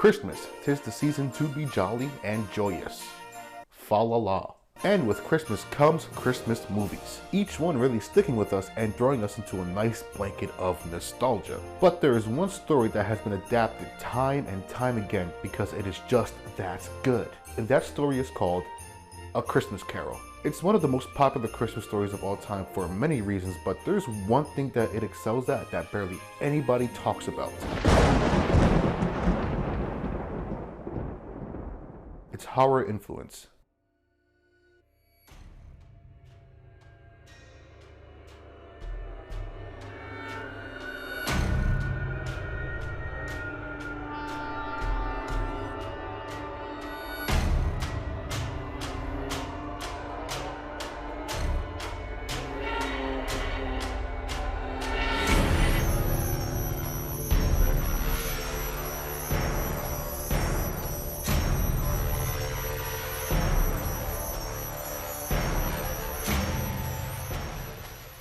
Christmas, 'tis the season to be jolly and joyous. Fa la la. And with Christmas comes Christmas movies, each one really sticking with us and throwing us into a nice blanket of nostalgia. But there is one story that has been adapted time and time again because it is just that good. And that story is called A Christmas Carol. It's one of the most popular Christmas stories of all time for many reasons, but there's one thing that it excels at that barely anybody talks about. Its horror influence.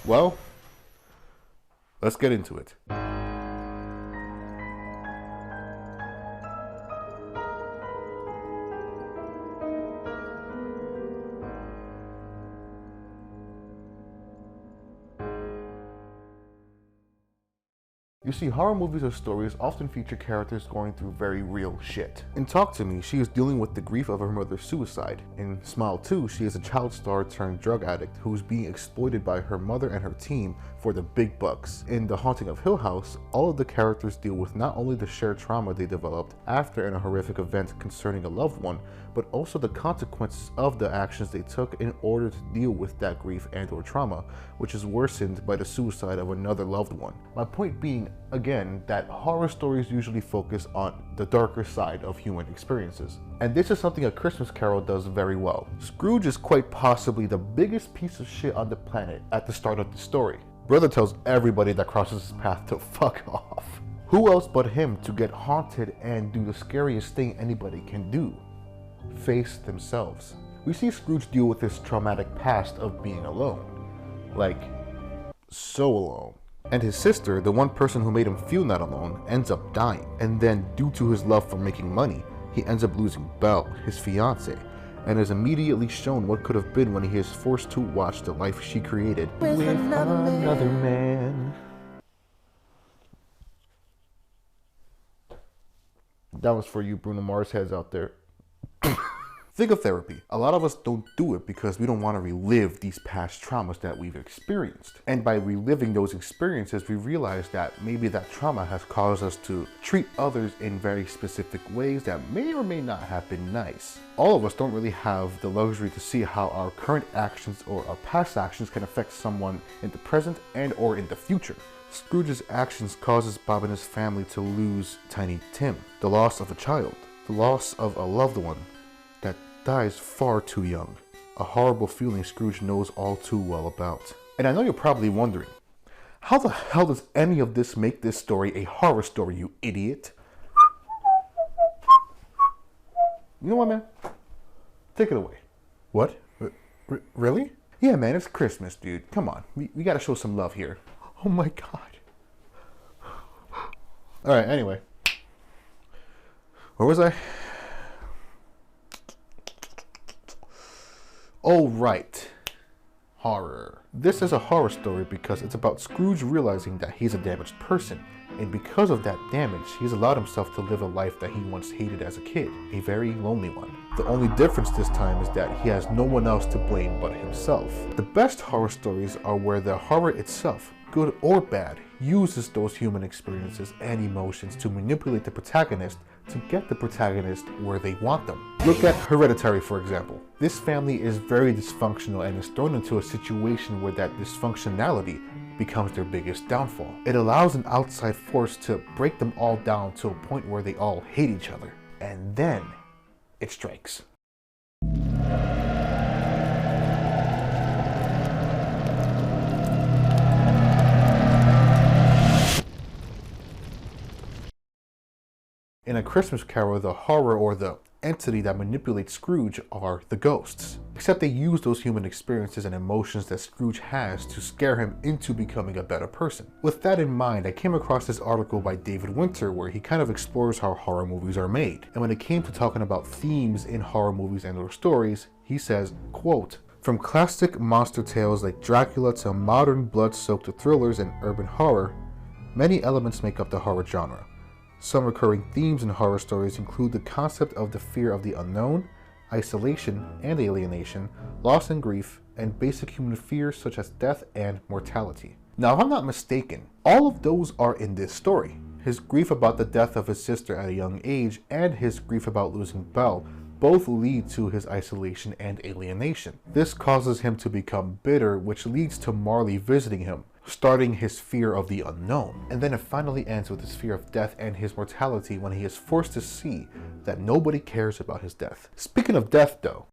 Well, let's get into it. You see, horror movies or stories often feature characters going through very real shit. In Talk to Me, she is dealing with the grief of her mother's suicide. In Smile 2, she is a child star turned drug addict who's being exploited by her mother and her team for the big bucks. In The Haunting of Hill House, all of the characters deal with not only the shared trauma they developed after a horrific event concerning a loved one, but also the consequences of the actions they took in order to deal with that grief and or trauma, which is worsened by the suicide of another loved one. My point being, again, that horror stories usually focus on the darker side of human experiences. And this is something A Christmas Carol does very well. Scrooge is quite possibly the biggest piece of shit on the planet at the start of the story. Brother tells everybody that crosses his path to fuck off. Who else but him to get haunted and do the scariest thing anybody can do? Face themselves. We see Scrooge deal with his traumatic past of being alone. Like, so alone. And his sister, the one person who made him feel not alone, ends up dying. And then, due to his love for making money, he ends up losing Belle, his fiancée, and is immediately shown what could have been when he is forced to watch the life she created with another man. That was for you Bruno Mars heads out there. Think of therapy. A lot of us don't do it because we don't want to relive these past traumas that we've experienced. And by reliving those experiences, we realize that maybe that trauma has caused us to treat others in very specific ways that may or may not have been nice. All of us don't really have the luxury to see how our current actions or our past actions can affect someone in the present and or in the future. Scrooge's actions causes Bob and his family to lose Tiny Tim, the loss of a child, the loss of a loved one that dies far too young. A horrible feeling Scrooge knows all too well about. And I know you're probably wondering, how the hell does any of this make this story a horror story, you idiot? You know what, man? Take it away. What? Really? Yeah, man, it's Christmas, dude. Come on, we gotta show some love here. Oh my God. Alright, anyway. Where was I? Oh, right. Horror. This is a horror story because it's about Scrooge realizing that he's a damaged person, and because of that damage, he's allowed himself to live a life that he once hated as a kid, a very lonely one. The only difference this time is that he has no one else to blame but himself. The best horror stories are where the horror itself, good or bad, uses those human experiences and emotions to manipulate the protagonist to get the protagonist where they want them. Look at Hereditary, for example. This family is very dysfunctional and is thrown into a situation where that dysfunctionality becomes their biggest downfall. It allows an outside force to break them all down to a point where they all hate each other. And then it strikes. In A Christmas Carol, the horror or the entity that manipulates Scrooge are the ghosts. Except they use those human experiences and emotions that Scrooge has to scare him into becoming a better person. With that in mind, I came across this article by David Winter where he kind of explores how horror movies are made. And when it came to talking about themes in horror movies and or stories, he says, quote, "From classic monster tales like Dracula to modern blood-soaked thrillers and urban horror, many elements make up the horror genre. Some recurring themes in horror stories include the concept of the fear of the unknown, isolation and alienation, loss and grief, and basic human fears such as death and mortality." Now, if I'm not mistaken, all of those are in this story. His grief about the death of his sister at a young age and his grief about losing Belle both lead to his isolation and alienation. This causes him to become bitter, which leads to Marley visiting him, starting his fear of the unknown. And then it finally ends with his fear of death and his mortality when he is forced to see that nobody cares about his death. Speaking of death though,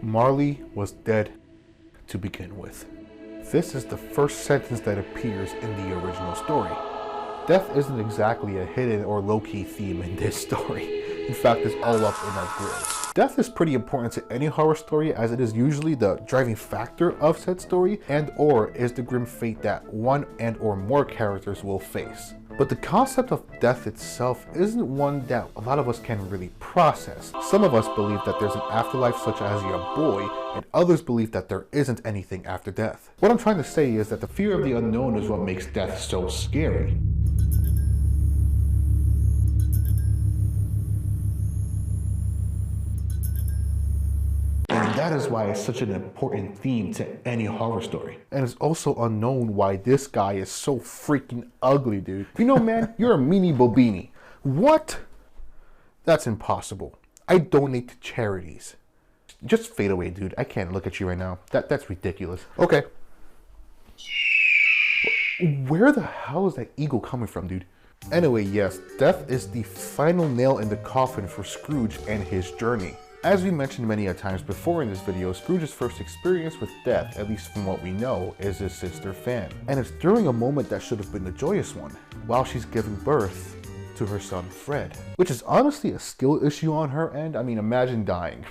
Marley was dead to begin with. This is the first sentence that appears in the original story. Death isn't exactly a hidden or low-key theme in this story. In fact, it's all up in our grills. Death is pretty important to any horror story as it is usually the driving factor of said story and or is the grim fate that one and or more characters will face. But the concept of death itself isn't one that a lot of us can really process. Some of us believe that there's an afterlife such as your boy, and others believe that there isn't anything after death. What I'm trying to say is that the fear of the unknown is what makes death so scary. And that is why it's such an important theme to any horror story. And it's also unknown why this guy is so freaking ugly, dude. You know, man, you're a meanie bobini. What? That's impossible. I donate to charities. Just fade away, dude. I can't look at you right now. That's ridiculous. Okay. Where the hell is that eagle coming from, dude? Anyway, yes, death is the final nail in the coffin for Scrooge and his journey. As we mentioned many a times before in this video, Scrooge's first experience with death, at least from what we know, is his sister Fan. And it's during a moment that should have been the joyous one, while she's giving birth to her son Fred. Which is honestly a skill issue on her end. I mean, imagine dying.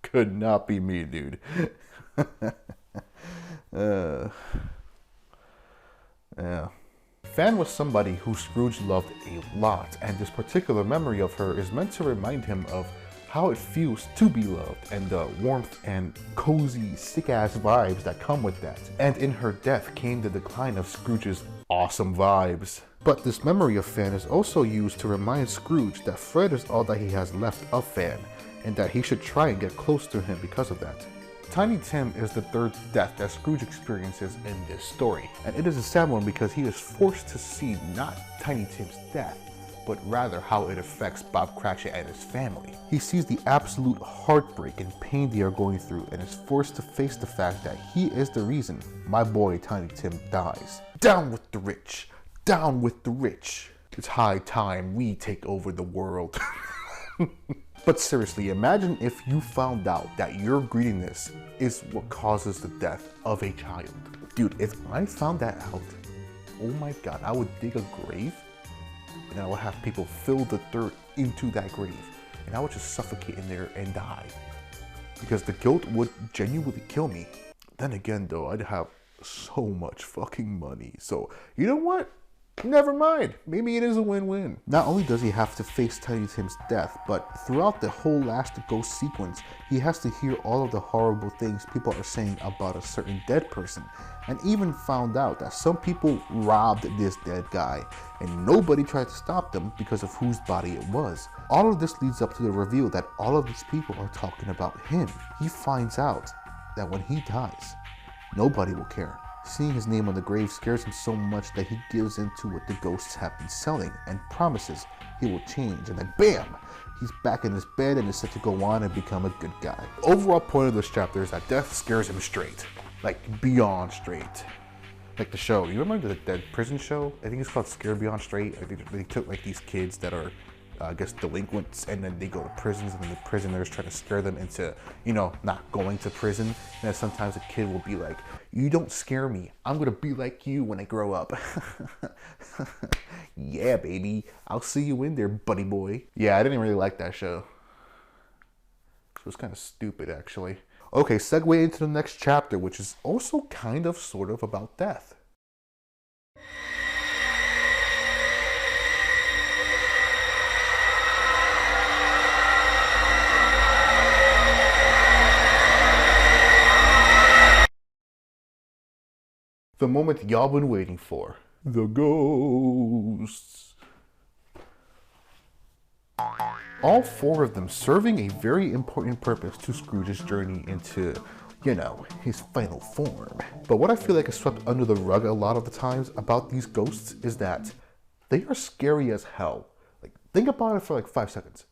Could not be me, dude. Yeah. Fan was somebody who Scrooge loved a lot, and this particular memory of her is meant to remind him of how it feels to be loved and the warmth and cozy, sick-ass vibes that come with that. And in her death came the decline of Scrooge's awesome vibes. But this memory of Fan is also used to remind Scrooge that Fred is all that he has left of Fan, and that he should try and get close to him because of that. Tiny Tim is the third death that Scrooge experiences in this story, and it is a sad one because he is forced to see not Tiny Tim's death, but rather how it affects Bob Cratchit and his family. He sees the absolute heartbreak and pain they are going through and is forced to face the fact that he is the reason my boy Tiny Tim dies. Down with the rich! Down with the rich! It's high time we take over the world. But seriously, imagine if you found out that your greediness is what causes the death of a child. Dude, if I found that out, oh my god, I would dig a grave and I would have people fill the dirt into that grave and I would just suffocate in there and die. Because the guilt would genuinely kill me. Then again though, I'd have so much fucking money. So, you know what? Never mind, maybe it is a win-win. Not only does he have to face Tiny Tim's death, but throughout the whole last ghost sequence, he has to hear all of the horrible things people are saying about a certain dead person, and even found out that some people robbed this dead guy, and nobody tried to stop them because of whose body it was. All of this leads up to the reveal that all of these people are talking about him. He finds out that when he dies, nobody will care. Seeing his name on the grave scares him so much that he gives in to what the ghosts have been selling and promises he will change, and then BAM! He's back in his bed and is set to go on and become a good guy. Overall point of this chapter is that death scares him straight. Like, beyond straight. Like the show. You remember the prison show? I think it's called Scared Beyond Straight. I think they took like these kids that are, I guess, delinquents, and then they go to prisons, and then the prisoners try to scare them into, you know, not going to prison. And then sometimes a kid will be like, you don't scare me. I'm gonna be like you when I grow up. Yeah, baby. I'll see you in there, buddy boy. Yeah, I didn't really like that show. It was kind of stupid, actually. Okay, segue into the next chapter, which is also kind of sort of about death. The moment y'all been waiting for. The ghosts. All four of them serving a very important purpose to Scrooge's journey into, you know, his final form. But what I feel like is swept under the rug a lot of the times about these ghosts is that they are scary as hell. Like, think about it for like 5 seconds.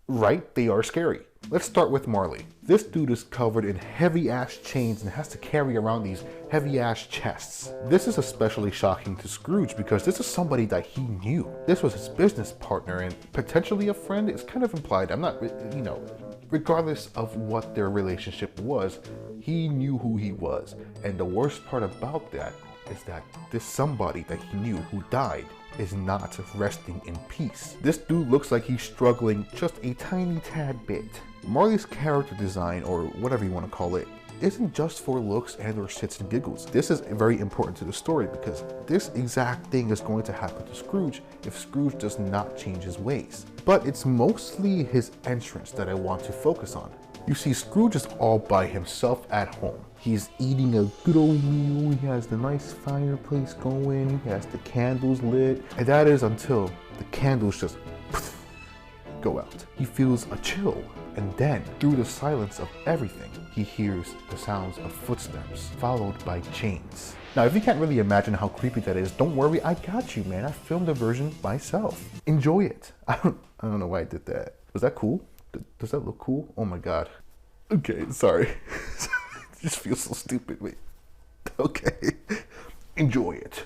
Right, they are scary. Let's start with Marley. This dude is covered in heavy ass chains and has to carry around these heavy ass chests. This is especially shocking to Scrooge because this is somebody that he knew. This was his business partner and potentially a friend. It's kind of implied. I'm not, you know, regardless of what their relationship was, he knew who he was. And the worst part about that is that this somebody that he knew who died is not resting in peace. This dude looks like he's struggling just a tiny tad bit. Marley's character design, or whatever you want to call it, isn't just for looks and or shits and giggles. This is very important to the story because this exact thing is going to happen to Scrooge if Scrooge does not change his ways. But it's mostly his entrance that I want to focus on. You see, Scrooge is all by himself at home. He's eating a good old meal, he has the nice fireplace going, he has the candles lit, and that is until the candles just go out. He feels a chill, and then, through the silence of everything, he hears the sounds of footsteps, followed by chains. Now, if you can't really imagine how creepy that is, don't worry, I got you, man. I filmed a version myself. Enjoy it. I don't know why I did that. Was that cool? Does that look cool? Oh my god. Okay, sorry. It just feels so stupid. Wait. Okay. Enjoy it.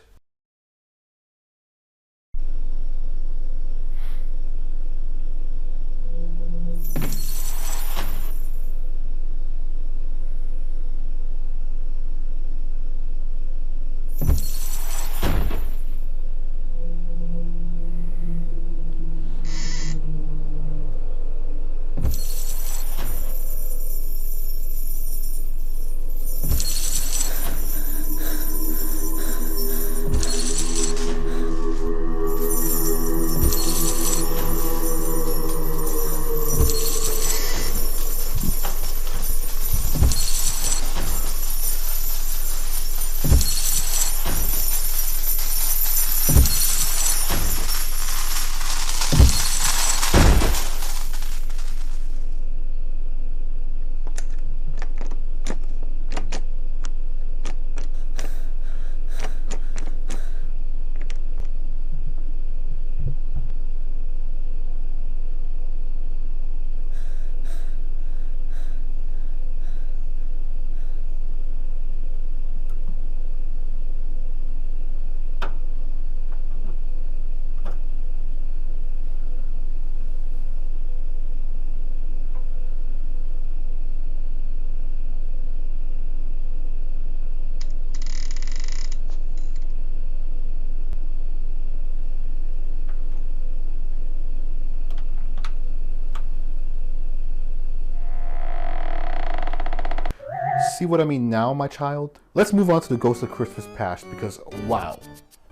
See what I mean now, my child? Let's move on to the Ghost of Christmas Past because, wow,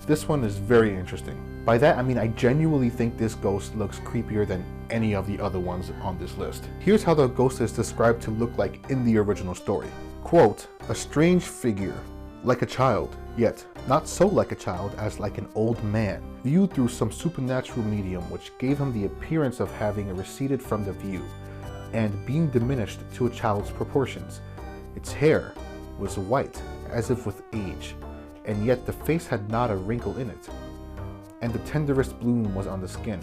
this one is very interesting. By that, I mean I genuinely think this ghost looks creepier than any of the other ones on this list. Here's how the ghost is described to look like in the original story. Quote, a strange figure, like a child, yet not so like a child as like an old man, viewed through some supernatural medium which gave him the appearance of having receded from the view and being diminished to a child's proportions. Its hair was white, as if with age, and yet the face had not a wrinkle in it, and the tenderest bloom was on the skin.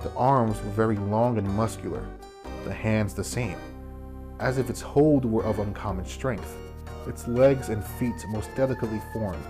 The arms were very long and muscular, the hands the same, as if its hold were of uncommon strength. Its legs and feet, most delicately formed,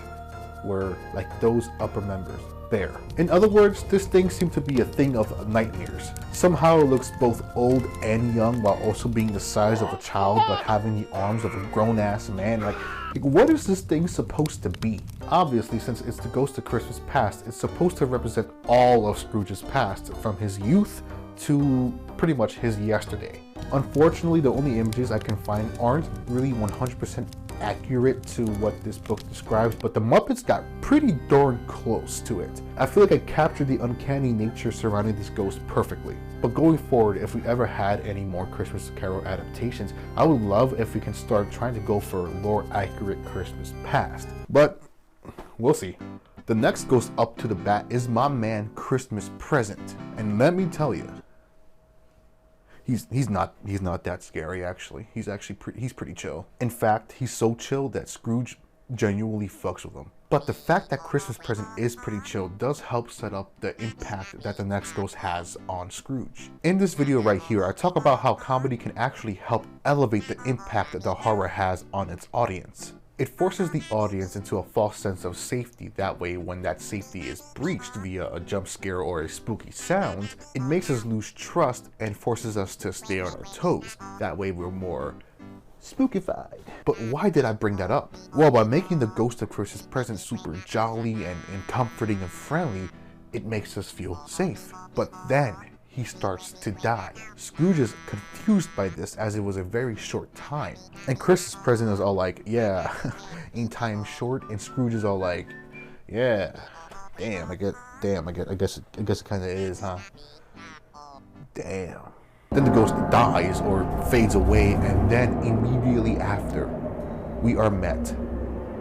were, like those upper members, bare. In other words, this thing seemed to be a thing of nightmares. Somehow it looks both old and young while also being the size of a child but having the arms of a grown-ass man. Like, what is this thing supposed to be? Obviously, since it's the ghost of Christmas past, it's supposed to represent all of Scrooge's past, from his youth to pretty much his yesterday. Unfortunately, the only images I can find aren't really 100% accurate to what this book describes, but the Muppets got pretty darn close to it. I feel like I captured the uncanny nature surrounding this ghost perfectly. But going forward, if we ever had any more Christmas Carol adaptations, I would love if we can start trying to go for lore accurate Christmas past. But we'll see. The next ghost up to the bat is my man Christmas Present, and let me tell you, He's not that scary actually. He's pretty chill. In fact, he's so chill that Scrooge genuinely fucks with him. But the fact that Christmas Present is pretty chill does help set up the impact that the next ghost has on Scrooge. In this video right here, I talk about how comedy can actually help elevate the impact that the horror has on its audience. It forces the audience into a false sense of safety. That way, when that safety is breached via a jump scare or a spooky sound, it makes us lose trust and forces us to stay on our toes. That way we're more spookified. But why did I bring that up? Well, by making the ghost of Christmas Present super jolly and comforting and friendly, it makes us feel safe. But then he starts to die. Scrooge is confused by this as it was a very short time. And Christmas Present is all like, yeah, ain't time short? And Scrooge is all like, yeah, I guess it kinda is, huh? Damn. Then the ghost dies or fades away, and then immediately after, we are met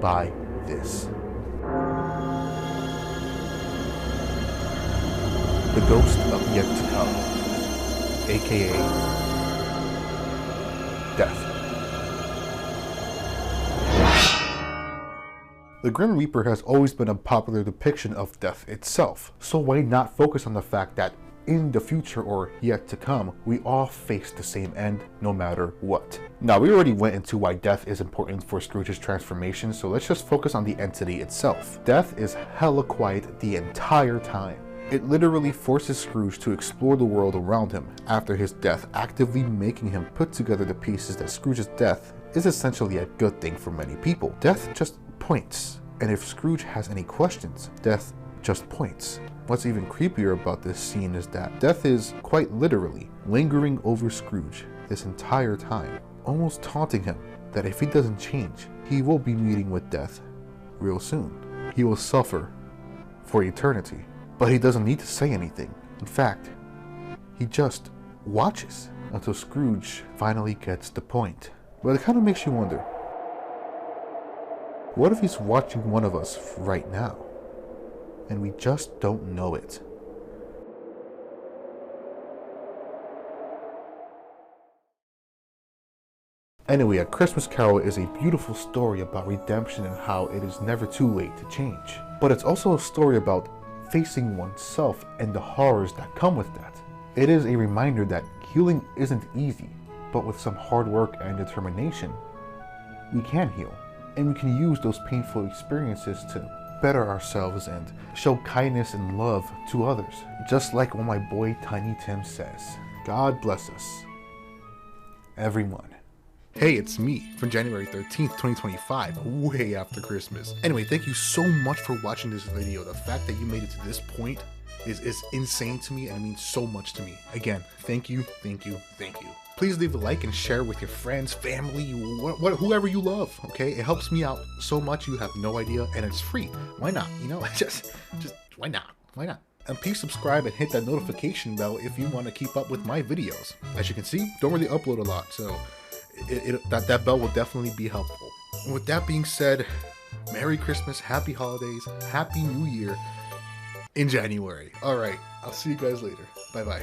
by this. The ghost of yet to come, aka death. The Grim Reaper has always been a popular depiction of death itself, so why not focus on the fact that in the future or yet to come, we all face the same end no matter what. Now, we already went into why death is important for Scrooge's transformation, so let's just focus on the entity itself. Death is hella quiet the entire time. It literally forces Scrooge to explore the world around him after his death, actively making him put together the pieces that Scrooge's death is essentially a good thing for many people. Death just points, and if Scrooge has any questions, Death just points. What's even creepier about this scene is that Death is quite literally lingering over Scrooge this entire time, almost taunting him that if he doesn't change, he will be meeting with Death real soon. He will suffer for eternity. But he doesn't need to say anything. In fact, he just watches until Scrooge finally gets the point. But it kind of makes you wonder, what if he's watching one of us right now, and we just don't know it? Anyway, A Christmas Carol is a beautiful story about redemption and how it is never too late to change. But it's also a story about facing oneself and the horrors that come with that. It is a reminder that healing isn't easy, but with some hard work and determination, we can heal. And we can use those painful experiences to better ourselves and show kindness and love to others. Just like what my boy Tiny Tim says, God bless us, everyone. Hey, it's me from January 13th, 2025, way after Christmas. Anyway, thank you so much for watching this video. The fact that you made it to this point is insane to me and it means so much to me. Again, thank you. Please leave a like and share with your friends, family, whoever you love, okay? It helps me out so much, you have no idea, and it's free. Why not? You know, just why not? And please subscribe and hit that notification bell if you want to keep up with my videos. As you can see, don't really upload a lot, so that bell will definitely be helpful. And with that being said, Merry Christmas, Happy Holidays, Happy New Year in January. Alright, I'll see you guys later. Bye bye.